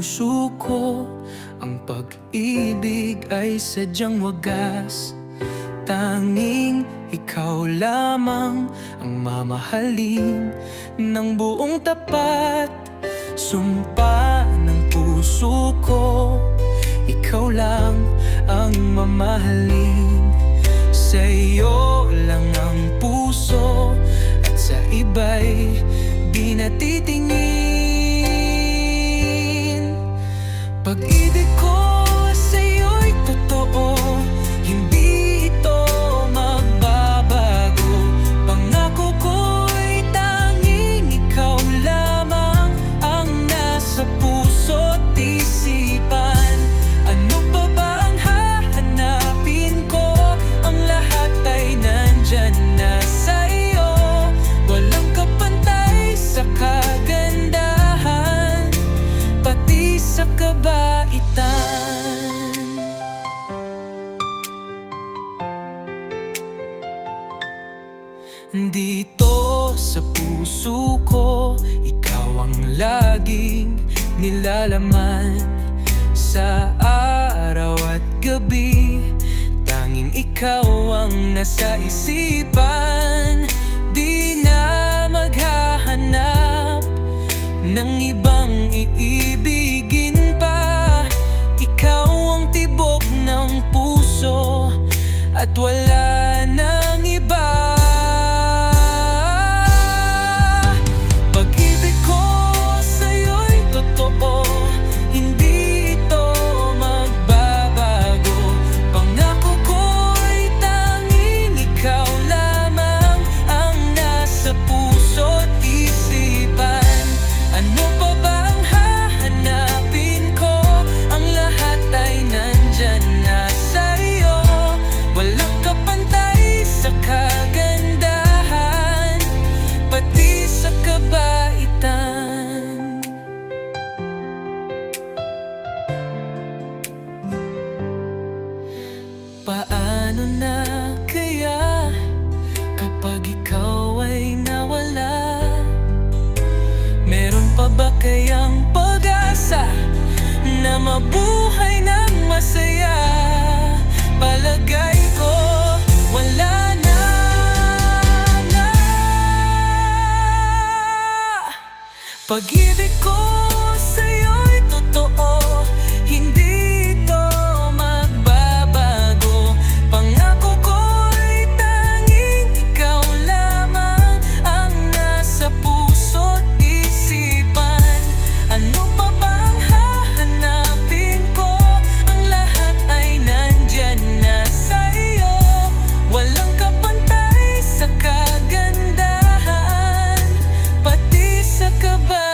puso ko, ang pag-ibig ay sadyang wagas. Tanging ikaw lamang ang mamahalin ng buong tapat. Sumpa ng puso ko, ikaw lang ang mamahalin. Sa'yo lang ang puso at sa iba'y di natitingin. Pag-ibig ko sa'yo'y totoo, hindi ito magbabago. Pangako ko'y tanging ikaw lamang ang nasa puso't isipan. Ano pa ba ang hahanapin ko? Ang lahat ay nandyan na sa'yo. Walang kapantay sa kagandahan, pati sa kabaitan. Dito sa puso ko, ikaw ang laging nilalaman. Sa araw at gabi, tanging ikaw ang nasa isipan. Di na maghahanap ng ibang iibigin pa. Ikaw ang tibok ng puso at wala nang iba. Pag-ibig ko sa'yo'y totoo, hindi ito magbabago. Pangako ko'y tanging ikaw lamang ang nasa puso't isipan. Ano pa ba ang hahanapin ko? Ang lahat ay nandyan na sa'yo. Walang kapantay sa kagandahan, pati sa kabaitan. Paano na kaya kapag ikaw ay nawala? Meron pa ba kayang pag-asa na mabuhay ng masaya? Palagay ko wala na. Pag-ibig ko sa'yo'y totoo, hindi ito magbabago. Pangako ko'y tanging ikaw lamang ang nasa puso't isipan. Ano pa bang hahanapin ko? Ang lahat ay nandyan na sa'yo. Walang kapantay sa kagandahan, pati sa kabaitan.